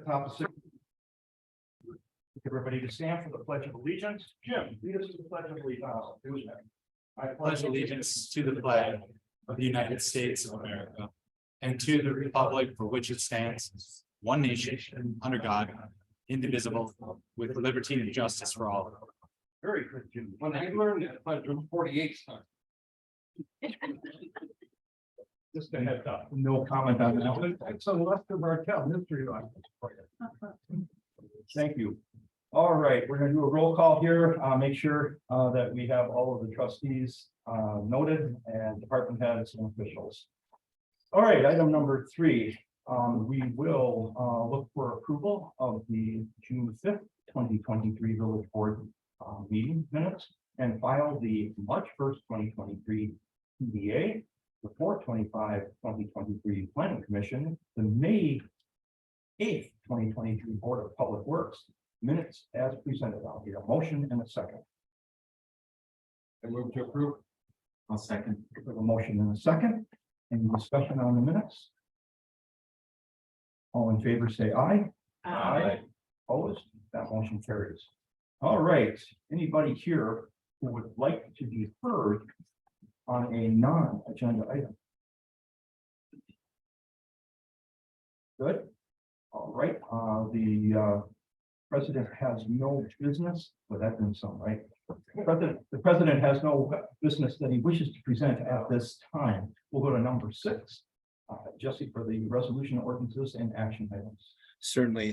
top of six. Everybody to stand for the Pledge of Allegiance. Jim, lead us to the Pledge of Allegiance. I pledge allegiance to the flag of the United States of America and to the republic for which it stands, one nation, under God, indivisible, with liberty and justice for all. Very good, Jim. When I learned that Pledge of 48 times. Just a heads up, no comment on that. So Lester Bartell, mystery line. Thank you. All right, we're going to do a roll call here. Make sure that we have all of the trustees noted and department heads and officials. All right, item number 3. We will look for approval of the June 5th, 2023 Village Board meeting minutes and file the March 1st, 2023 PDA, the 4/25/2023 Planning Commission, the May 8th, 2023 Board of Public Works minutes as presented. I'll get a motion and a second. I move to approve. I'll second. We have a motion and a second. Any discussion on the minutes? All in favor, say aye. Aye. Opposed? That motion carries. All right. Anybody here who would like to be heard on a non-agenda item? Good. All right. The president has no business, but that means some, right? The president has no business that he wishes to present at this time. We'll go to number 6. Jesse, for the resolution, ordinances, and action items. Certainly.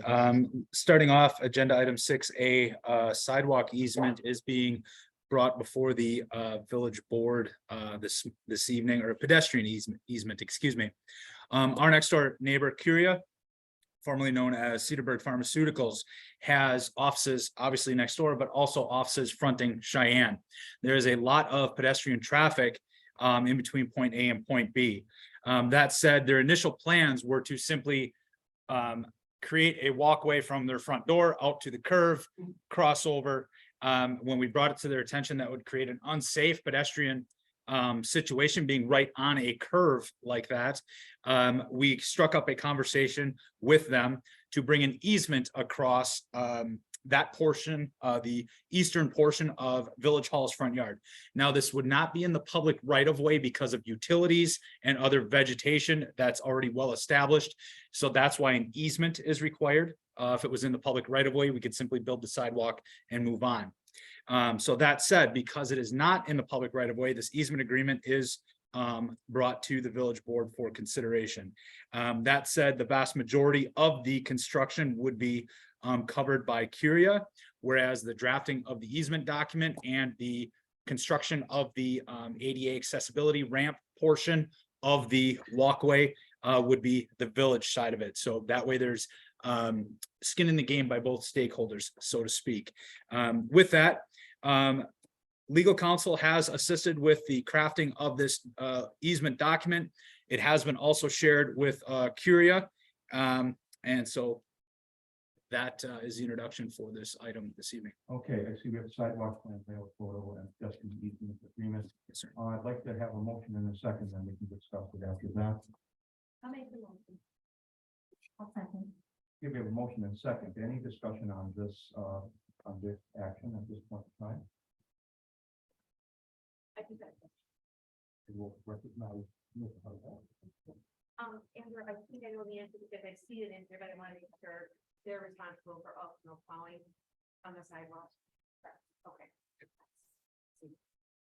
Starting off, agenda item 6A, sidewalk easement is being brought before the village board this evening, or pedestrian easement, excuse me. Our next door neighbor, Curia, formerly known as Cedarburg Pharmaceuticals, has offices obviously next door, but also offices fronting Cheyenne. There is a lot of pedestrian traffic in between point A and point B. That said, their initial plans were to simply create a walkway from their front door out to the curve, crossover. When we brought it to their attention, that would create an unsafe pedestrian situation being right on a curve like that. We struck up a conversation with them to bring an easement across that portion, the eastern portion of Village Hall's front yard. Now, this would not be in the public right of way because of utilities and other vegetation that's already well established. So that's why an easement is required. If it was in the public right of way, we could simply build the sidewalk and move on. So that said, because it is not in the public right of way, this easement agreement is brought to the village board for consideration. That said, the vast majority of the construction would be covered by Curia, whereas the drafting of the easement document and the construction of the ADA accessibility ramp portion of the walkway would be the village side of it. So that way there's skin in the game by both stakeholders, so to speak. With that, legal counsel has assisted with the crafting of this easement document. It has been also shared with Curia. And so that is the introduction for this item this evening. Okay, I see we have a sidewalk plan, rail photo, and Justin easement agreement. Yes, sir. I'd like to have a motion in a second, then we can discuss it after that. I'll make the motion. I'll second. Give you a motion in a second. Any discussion on this action at this point in time? I think that's. We will recognize. Andrew, I think I know the answer because I've seen it in here, but I want to make sure they're responsible for optional plowing on the sidewalk. Okay.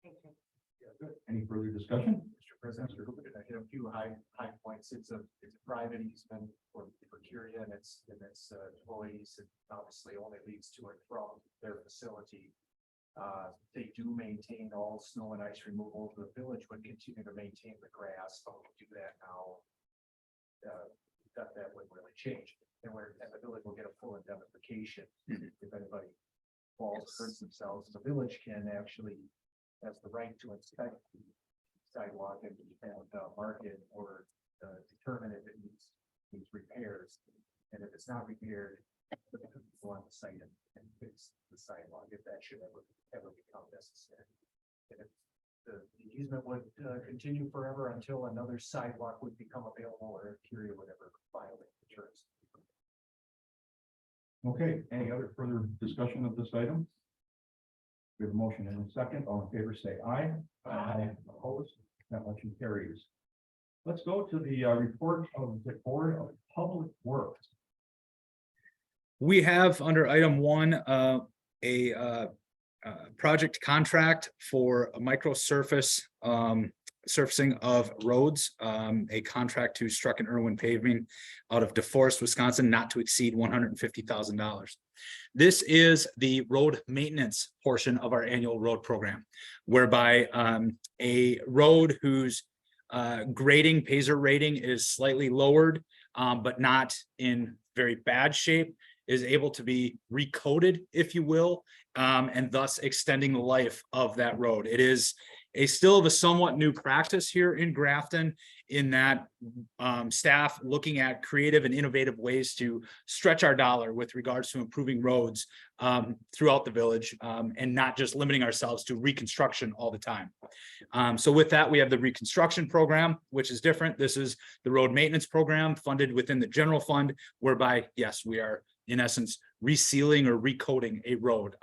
Thank you. Yeah, good. Any further discussion? Mr. President, I hit a few high points. It's a private easement for Curia and its employees. It obviously only leads to and from their facility. They do maintain all snow and ice removal. The village would continue to maintain the grass, but we do that now. That wouldn't really change. And the village will get a full indemnification if anybody falls, hurts themselves. The village can actually has the right to inspect the sidewalk and mark it or determine if it needs repairs. And if it's not repaired, go on the site and fix the sidewalk if that should ever become necessary. And if the easement would continue forever until another sidewalk would become available or Curia would ever violate the terms. Okay, any other further discussion of this item? We have a motion and a second. All in favor, say aye. Aye. Opposed? That motion carries. Let's go to the report of the Board of Public Works. We have under item one, a project contract for a micro surface, surfacing of roads, a contract to Struck and Irwin Paving out of DeForest, Wisconsin, not to exceed $150,000. This is the road maintenance portion of our annual road program, whereby a road whose grading, Paiser rating is slightly lowered, but not in very bad shape, is able to be recoated, if you will, and thus extending the life of that road. It is still of a somewhat new practice here in Grafton, in that staff looking at creative and innovative ways to stretch our dollar with regards to improving roads throughout the village, and not just limiting ourselves to reconstruction all the time. So with that, we have the reconstruction program, which is different. This is the road maintenance program funded within the general fund, whereby, yes, we are in essence resealing or recoating a road.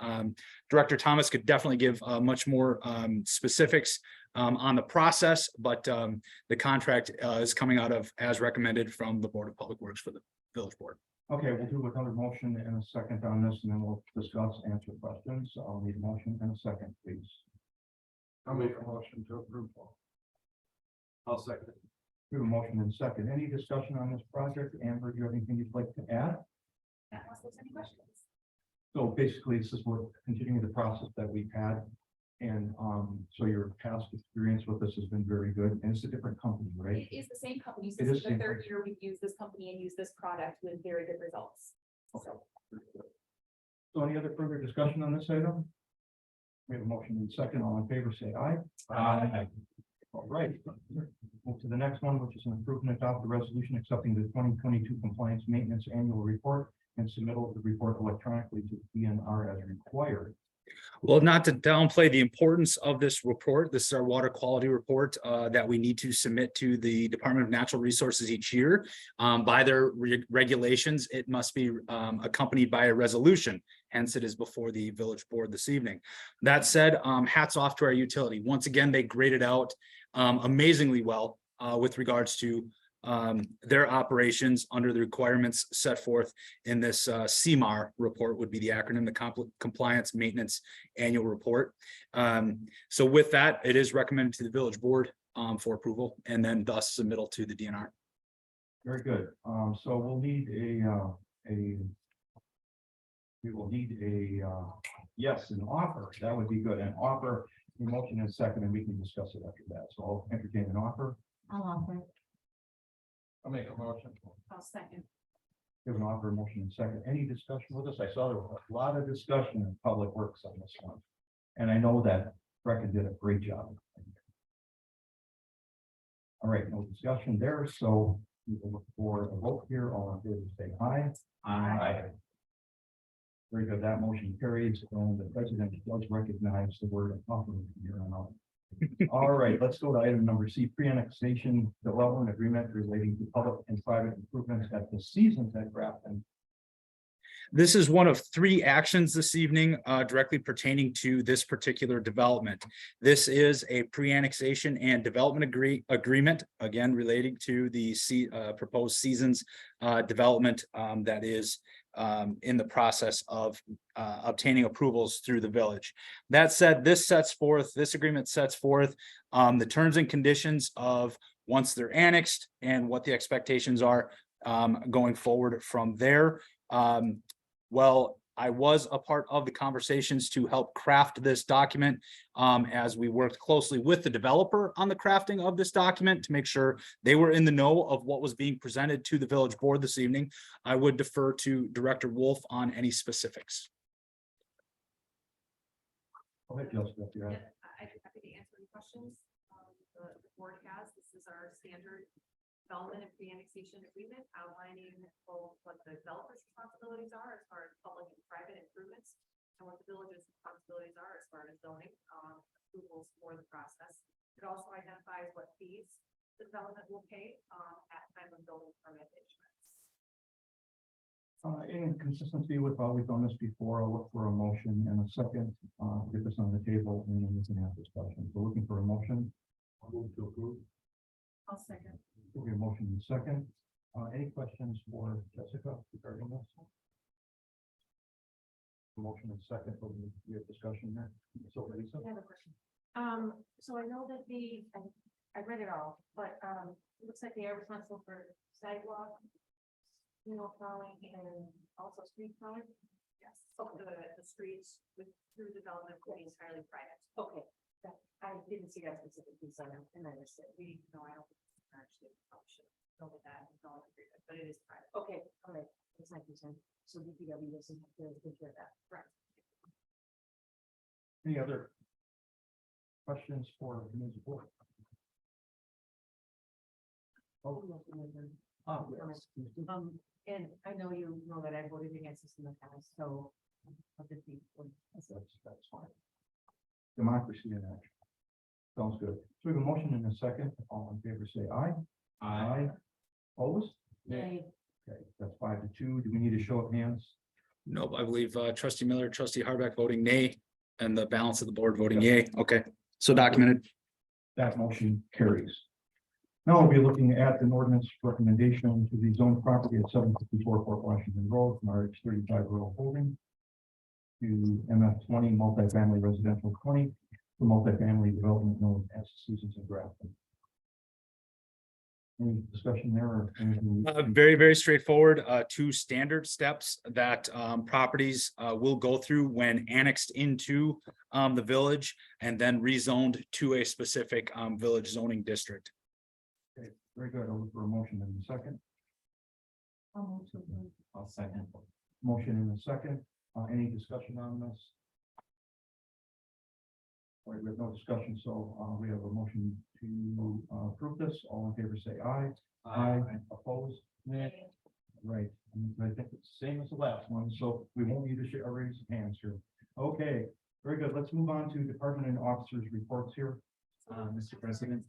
Director Thomas could definitely give much more specifics on the process, but the contract is coming out of, as recommended, from the Board of Public Works for the village board. Okay, we'll do another motion and a second on this, and then we'll discuss, answer questions. I'll need a motion and a second, please. I'll make a motion to approve. I'll second it. We have a motion and a second. Any discussion on this project? Amber, do you have anything you'd like to add? Unless there's any questions. So basically, this is what continuing the process that we've had. And so your past experience with this has been very good, and it's a different company, right? It is the same company. It This is is the same third company. year we've used this company and used this product with very good results. So So any other further discussion on this item? We have a motion and a second. All in favor, say aye. Aye. All right. Move to the next one, which is an improvement adopt the resolution accepting the 2022 compliance maintenance annual report and submittal of the report electronically to DNR as required. Well, not to downplay the importance of this report, this is our water quality report that we need to submit to the Department of Natural Resources each year. By their regulations, it must be accompanied by a resolution. Hence, it is before the village board this evening. That said, hats off to our utility. Once again, they graded out amazingly well with regards to their operations under the requirements set forth in this CMAR report, would be the acronym, the Compliance Maintenance Annual Report. So with that, it is recommended to the village board for approval, and then thus submittal to the DNR. Very good. So we'll need yes, an offer. That would be good. An offer, a motion and a second, and we can discuss it after that. So I'll entertain an offer. I'll offer. I'll make a motion. I'll second. We have an offer, a motion and a second. Any discussion with us? I saw there was a lot of discussion in Public Works on this one. And I know that Brecken did a great job. All right, no discussion there, so we will look for a vote here. All in favor, say aye. Aye. Very good, that motion carries, and the president does recognize the word offer here on out. All right, let's go to item number C, pre-annexation development agreement relating to public and private improvements at the Seasons at Grafton. This is one of three actions this evening directly pertaining to this particular development. This is a pre-annexation and development agreement, again, relating to the proposed Seasons development that is in the process of obtaining approvals through the village. That said, this agreement sets forth the terms and conditions of once they're annexed and what the expectations are going forward from there. Well, I was a part of the conversations to help craft this document as we worked closely with the developer on the crafting of this document to make sure they were in the know of what was being presented to the village board this evening. I would defer to Director Wolf on any specifics. Go ahead, Joseph, if you have. I'd be happy to answer any questions. The board has, this is our standard development and pre-annexation agreement outlining both what the developer's responsibilities are as far as public and private improvements, and what the village's responsibilities are as far as zoning approvals for the process. It also identifies what fees the development will pay at time of building permit issuance. In consistency with how we've done this before, I'll look for a motion and a second, get this on the table and then we can have discussion. So looking for a motion. I'll move to approve. I'll second. Okay, motion and second. Any questions for Jessica regarding this? Motion and second, but we have discussion there. So Lisa? I have a question. So I know that I read it all, but, it looks like they are responsible for sidewalk, plowing and also street plowing. Yes, so the streets with through development will be entirely private. Okay, I didn't see that specifically, so and I missed it. We, no, I don't think it's actually probably should go with that, development agreement, but it is private. Okay, all right, that's my concern. So DPW doesn't have to take care of that. Correct. Any other questions for Ms. Board? Oh, yes. And I know you know that I voted against this in the past, so. That's fine. Democracy in action. Sounds good. So we have a motion and a second. All in favor, say aye. Aye. Opposed? Yay. Okay, that's 5-2. Do we need a show of hands? Nope, I believe trustee Miller, trustee Hardback voting nay, and the balance of the board voting yay. Okay, so documented. That motion carries. Now we'll be looking at an ordinance recommendation to rezone property at 754 Fort Washington Road from RH 35 rural holding to MF 20 multifamily residential 20 for multifamily development known as Seasons in Grafton. Any discussion there or anything? Very, very straightforward. Two standard steps that properties will go through when annexed into the village and then rezoned to a specific village zoning district. Okay, very good. I'll look for a motion in a second. I'll second. Motion in a second. Any discussion on this? All right, we have no discussion, so we have a motion to approve this. All in favor, say aye. Opposed? Nay. Right, and I think it's the same as the last one, so we won't need to raise hands here. Okay, very good. Let's move on to department and officers reports here. Mr. President.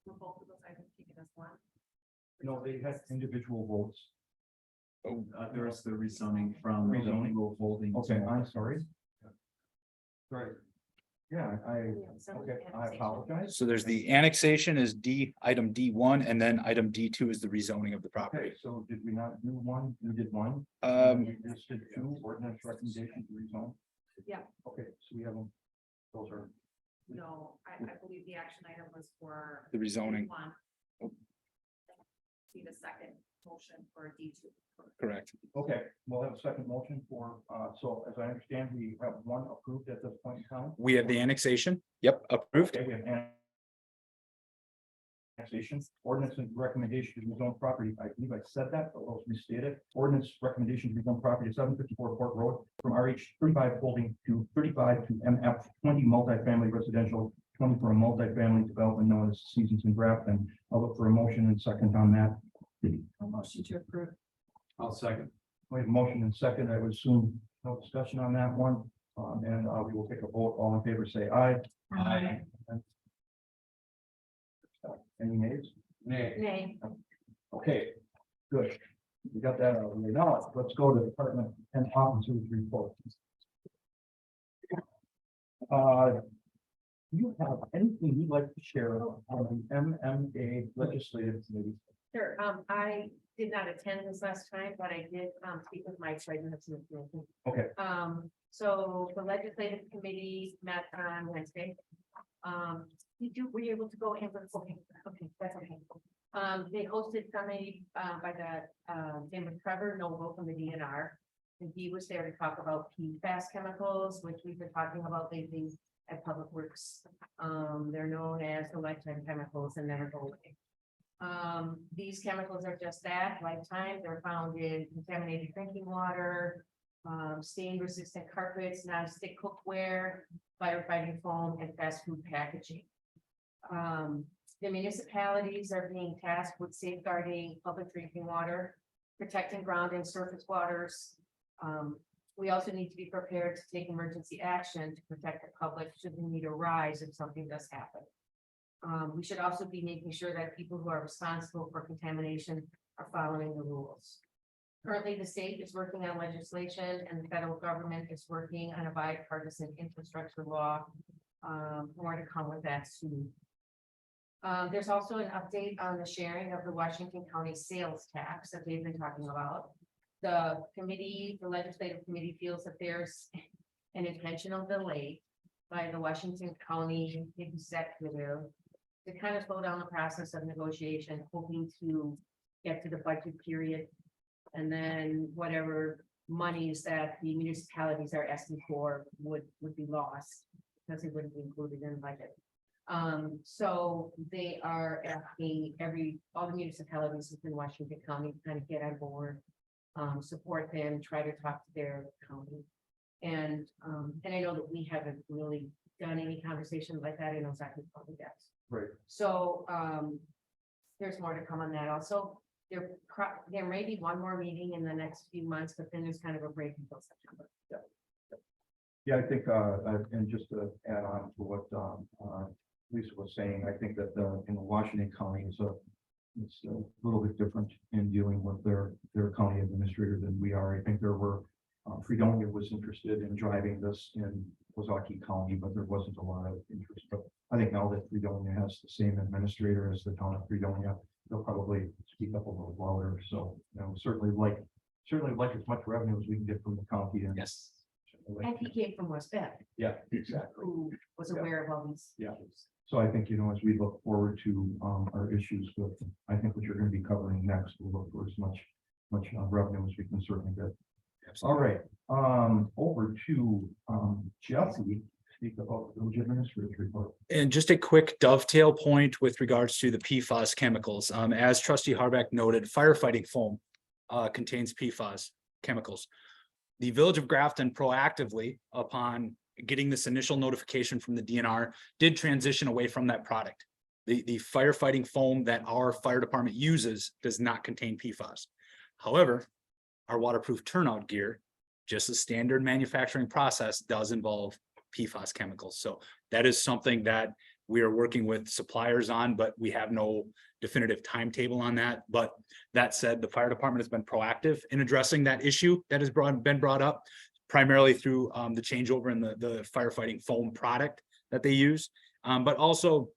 For both of those items, keep it as one. No, they had individual votes. There's the rezoning from the Rezoning. rural holding. Okay, I'm sorry. Right. Yeah, Some okay, I annexation. apologize. So there's the annexation is item D1, and then item D2 is the rezoning of the property. Okay, so did we not do one? We did one. We just did two ordinance recommendations to rezone. Yeah. Okay, so we have them. Those are, No, I believe the action item was for. The rezoning. One. See the second motion for D2. Correct. okay, we'll have a second motion for, so as I understand, we have one approved at this point in time. We have the annexation. Yep, approved. Okay, we have annexation, ordinance and recommendation to rezone property. I believe I said that, but I'll restate it. Ordinance recommendation to rezone property at 754 Port Road from RH 35 holding to 35 to MF 20 multifamily residential 20 for a multifamily development known as Seasons in Grafton. I'll look for a motion and second on that. A motion to approve. I'll second. We have a motion and second. I would assume no discussion on that one. And we will take a vote. All in favor, say aye. Aye. Any nays? Nay. Okay, good. We got that out of the way. Now, let's go to department and officers report. Do you have anything you'd like to share on the MMA legislative committee? Sure, I did not attend this last time, but I did speak with Mike, so I didn't have some information. Okay. So the legislative committee met on Wednesday. Were you able to go in? Okay, that's okay. They hosted somebody by the name of Trevor Noble from the DNR. And he was there to talk about PFAS chemicals, which we've been talking about lately at Public Works. They're known as the lifetime chemicals and never go away. These chemicals are just that, lifetime. They're found in contaminated drinking water, stain resistant carpets, non-stick cookware, firefighting foam, and fast food packaging. The municipalities are being tasked with safeguarding public drinking water, protecting ground and surface waters. We also need to be prepared to take emergency action to protect the public should the need arise if something does happen. We should also be making sure that people who are responsible for contamination are following the rules. Currently, the state is working on legislation and the federal government is working on a bipartisan infrastructure law. More to come with that soon. There's also an update on the sharing of the Washington County sales tax that they've been talking about. The committee, the legislative committee feels that there's an intentional delay by the Washington County executive to kind of slow down the process of negotiation, hoping to get to the budget period. And then whatever monies that the municipalities are asking for would be lost because it wouldn't be included in the budget. So they are asking all the municipalities within Washington County to kind of get on board, support them, try to talk to their county. And I know that we haven't really done any conversation like that. I know Zachary probably does. Right. So there's more to come on that also. There may be one more meeting in the next few months, but then there's kind of a break until September. Yeah, I think, and just to add on to what Lisa was saying, I think that in Washington County it's a little bit different in dealing with their county administrator than we are. I think there were Fredonia was interested in driving this in Ozaukee County, but there wasn't a lot of interest. But I think now that Fredonia has the same administrator as the town of Fredonia, they'll probably speak up a little louder. So, certainly like as much revenue as we can get from the county. And Yes. And he came from West Bend, Yeah, exactly. who was aware of all these. Yeah. So I think, as we look forward to our issues with, I think what you're going to be covering next, we'll look for as much revenue as we can certainly get. All right, over to Jesse, speak about the village administrator's report. And just a quick dovetail point with regards to the PFAS chemicals. As trustee Harbeck noted, firefighting foam contains PFAS chemicals. The village of Grafton proactively, upon getting this initial notification from the DNR, did transition away from that product. The firefighting foam that our fire department uses does not contain PFAS. However, our waterproof turnout gear, just a standard manufacturing process, does involve PFAS chemicals. So that is something that we are working with suppliers on, but we have no definitive timetable on that. But that said, the fire department has been proactive in addressing that issue that has been brought up, primarily through the changeover in the firefighting foam product that they use, but also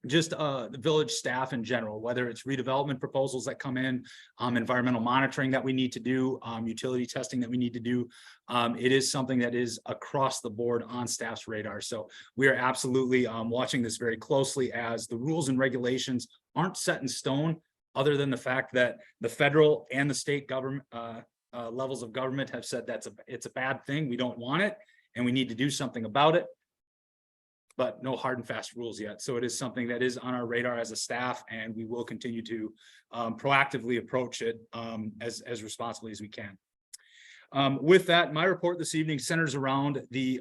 just the village staff in general, whether it's redevelopment proposals that come in, environmental monitoring that we need to do, utility testing that we need to do. It is something that is across the board on staff's radar. So we are absolutely watching this very closely, as the rules and regulations aren't set in stone, other than the fact that the federal and the state government levels of government have said it's a bad thing. We don't want it, and we need to do something about it. But no hard and fast rules yet. So it is something that is on our radar as a staff, and we will continue to proactively approach it as responsibly as we can. With that, my report this evening centers around the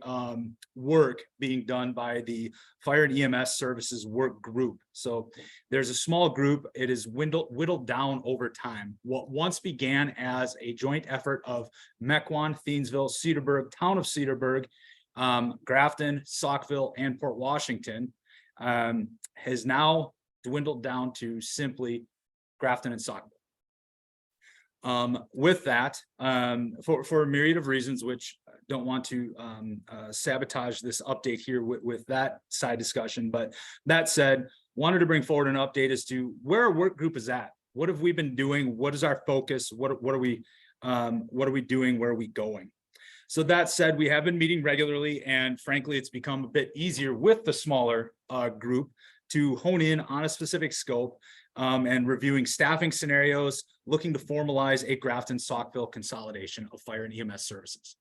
work being done by the Fire and EMS Services Work Group. So there's a small group. It is whittled down over time. What once began as a joint effort of Mequon, Thiensville, Cedarburg, town of Cedarburg, Grafton, Saukville, and Port Washington has now dwindled down to simply Grafton and Saukville. With that, for a myriad of reasons, which I don't want to sabotage this update here with that side discussion, but that said, wanted to bring forward an update as to where our work group is at. What have we been doing? What is our focus? What are we doing? Where are we going? So that said, we have been meeting regularly, and frankly, it's become a bit easier with the smaller group to hone in on a specific scope and reviewing staffing scenarios, looking to formalize a Grafton-Saukville consolidation of fire and EMS services.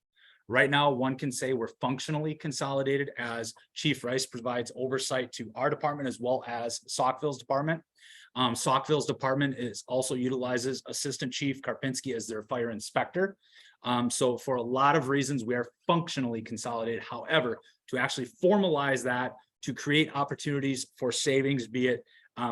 Right now, one can say we're functionally consolidated, as Chief Rice provides oversight to our department as well as Saukville's department. Saukville's department also utilizes Assistant Chief Karpinski as their fire inspector. So for a lot of reasons, we are functionally consolidated. However, to actually formalize that, to create opportunities for savings, be it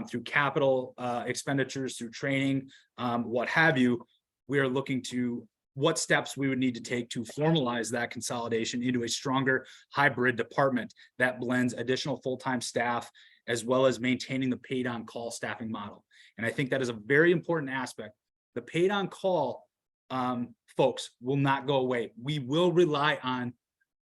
through capital expenditures, through training, what have you, we are looking to what steps we would need to take to formalize that consolidation into a stronger hybrid department that blends additional full-time staff as well as maintaining the paid on call staffing model. And I think that is a very important aspect. The paid on call folks will not go away. We will rely on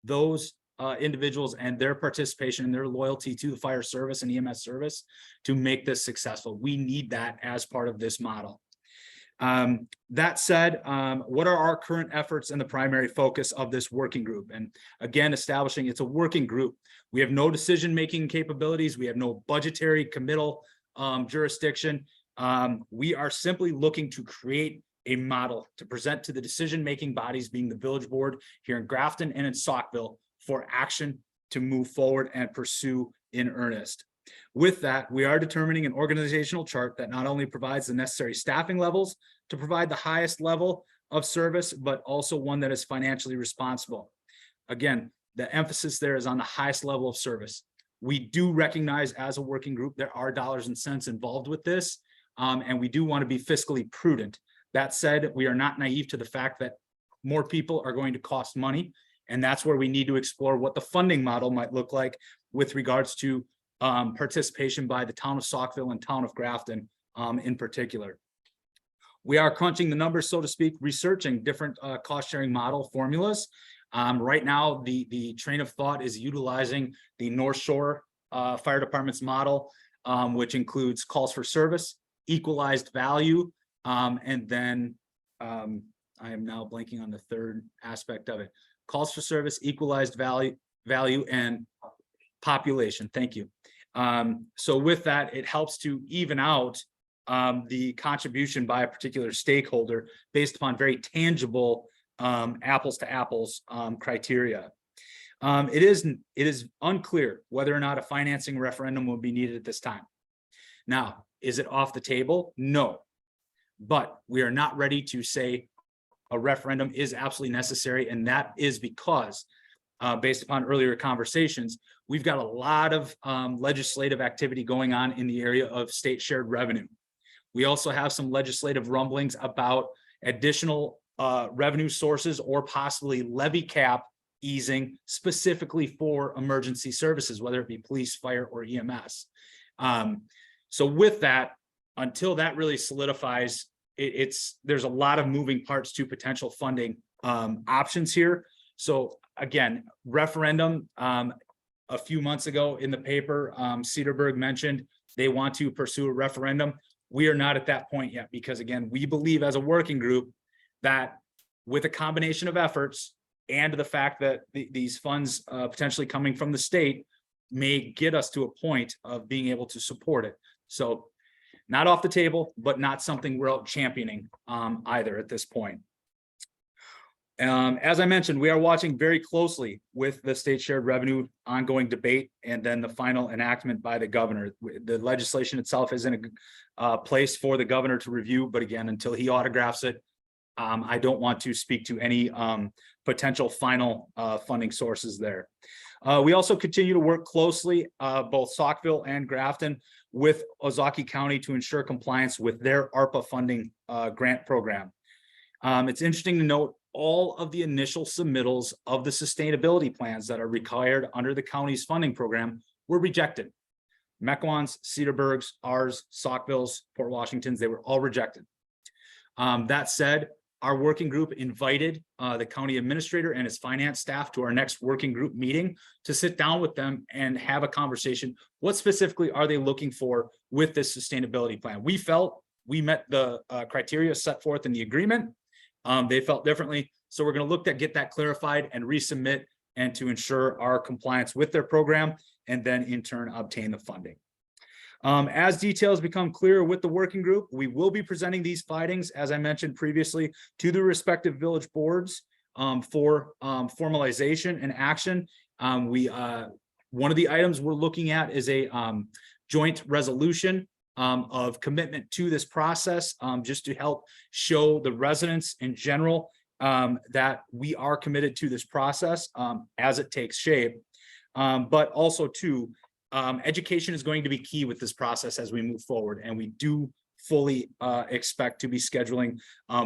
those individuals and their participation and their loyalty to the fire service and EMS service to make this successful. We need that as part of this model. That said, what are our current efforts and the primary focus of this working group? And again, establishing it's a working group. We have no decision-making capabilities. We have no budgetary committal jurisdiction. We are simply looking to create a model to present to the decision-making bodies, being the village board here in Grafton and in Saukville, for action to move forward and pursue in earnest. With that, we are determining an organizational chart that not only provides the necessary staffing levels to provide the highest level of service, but also one that is financially responsible. Again, the emphasis there is on the highest level of service. We do recognize as a working group, there are dollars and cents involved with this, and we do want to be fiscally prudent. That said, we are not naive to the fact that more people are going to cost money, and that's where we need to explore what the funding model might look like with regards to participation by the town of Saukville and town of Grafton in particular. We are crunching the numbers, so to speak, researching different cost sharing model formulas. Right now, the train of thought is utilizing the North Shore Fire Department's model, which includes calls for service, equalized value, and then I am now blanking on the third aspect of it. Calls for service, equalized value, and population. Thank you. So with that, it helps to even out the contribution by a particular stakeholder based upon very tangible apples to apples criteria. It is unclear whether or not a financing referendum will be needed at this time. Now, is it off the table? No, but we are not ready to say a referendum is absolutely necessary, and that is because based upon earlier conversations, we've got a lot of legislative activity going on in the area of state shared revenue. We also have some legislative rumblings about additional revenue sources or possibly levy cap easing specifically for emergency services, whether it be police, fire, or EMS. So with that, until that really solidifies, there's a lot of moving parts to potential funding options here. So again, referendum, a few months ago in the paper, Cedarburg mentioned they want to pursue a referendum. We are not at that point yet, because again, we believe as a working group that with a combination of efforts and the fact that these funds potentially coming from the state may get us to a point of being able to support it. So not off the table, but not something we're out championing either at this point. As I mentioned, we are watching very closely with the state shared revenue ongoing debate and then the final enactment by the governor. The legislation itself is in a place for the governor to review, but again, until he autographs it, I don't want to speak to any potential final funding sources there. We also continue to work closely, both Saukville and Grafton, with Ozaukee County to ensure compliance with their ARPA funding grant program. It's interesting to note all of the initial submittals of the sustainability plans that are required under the county's funding program were rejected. Mequon's, Cedarburg's, ours, Saukville's, Port Washington's, they were all rejected. That said, our working group invited the county administrator and his finance staff to our next working group meeting to sit down with them and have a conversation. What specifically are they looking for with this sustainability plan? We felt we met the criteria set forth in the agreement. They felt differently. So we're going to look to get that clarified and resubmit and to ensure our compliance with their program and then in turn obtain the funding. As details become clearer with the working group, we will be presenting these findings, as I mentioned previously, to the respective village boards for formalization and action. One of the items we're looking at is a joint resolution of commitment to this process, just to help show the residents in general that we are committed to this process as it takes shape. But also too, education is going to be key with this process as we move forward, and we do fully expect to be scheduling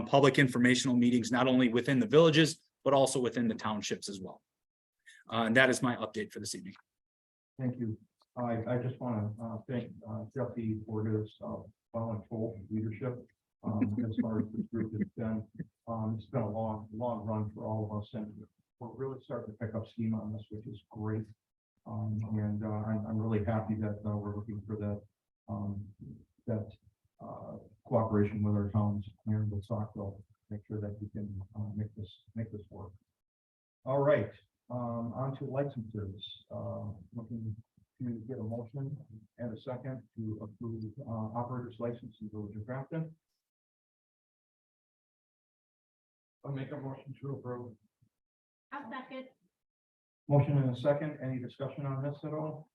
public informational meetings, not only within the villages, but also within the townships as well. And that is my update for this evening. Thank you. I just want to thank Jeffy for his volunteer leadership As far as this group has been, it's been a long run for all of us, and we're really starting to pick up steam on this, which is great. I'm really happy that we're looking for that cooperation with our towns here in Saukville, make sure that we can make this work. All right, on to licenses. Looking to get a motion and a second to approve operator's license in the Village of Grafton. I'll make a motion to approve. I'll second. Motion and a second. Any discussion on this at all?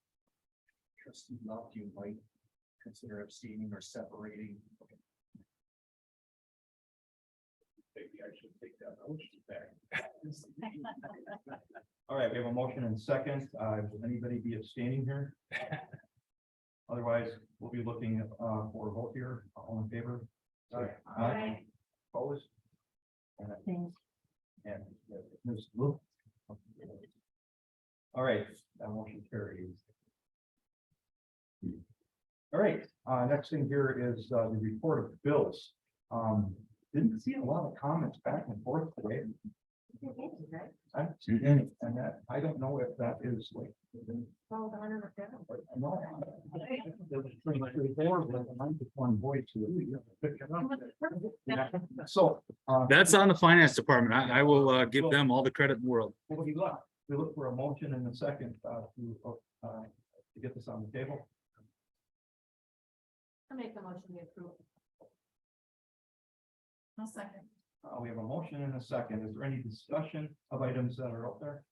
Trustee Love, you might consider abstaining or separating. Maybe I should take that motion back. All right, we have a motion and second. Will anybody be abstaining here? Otherwise, we'll be looking for a vote here. All in favor? Aye. Opposed? And Ms. Luke? All right, that motion carries. All right, next thing here is the report of bills. Didn't see a lot of comments back and forth today. I haven't seen any, and that, I don't know if that is like. No. There was pretty much straightforward, but I just one voice to it. So. That's on the finance department. I will give them all the credit in the world. We look for a motion in a second to get this on the table. I'll make the motion to approve. I'll second. We have a motion and a second. Is there any discussion of items that are up there?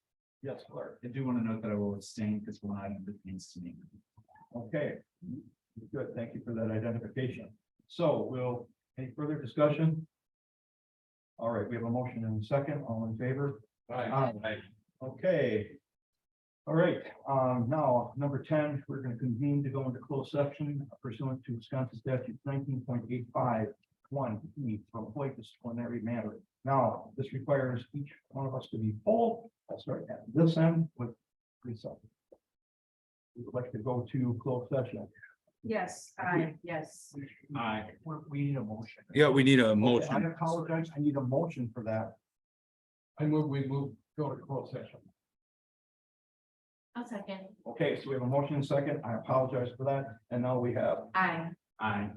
Yes, Clark. I do want to note that I will abstain because one item pertains to me. Okay, good. Thank you for that identification. So any further discussion? All right, we have a motion and a second. All in favor? Aye. Okay. All right, now, number 10, we're going to convene to go into closed session pursuant to Wisconsin statute 19.85. One, for employee disciplinary matter. Now, this requires each one of us to be full. I'll start at this end with Lisa. We would like to go to closed session. Yes, yes. Aye. We need a motion. Yeah, we need a Okay, motion. I apologize. I need a motion for that. We go to closed session. I'll second. Okay, so we have a motion and a second. I apologize for that. And now we have Aye. Aye.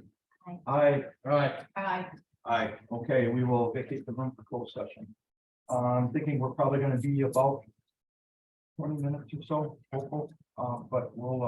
aye. Aye. Aye. Okay, we will vacate the room for closed session. I'm thinking we're probably going to be about 20 minutes or so, but we'll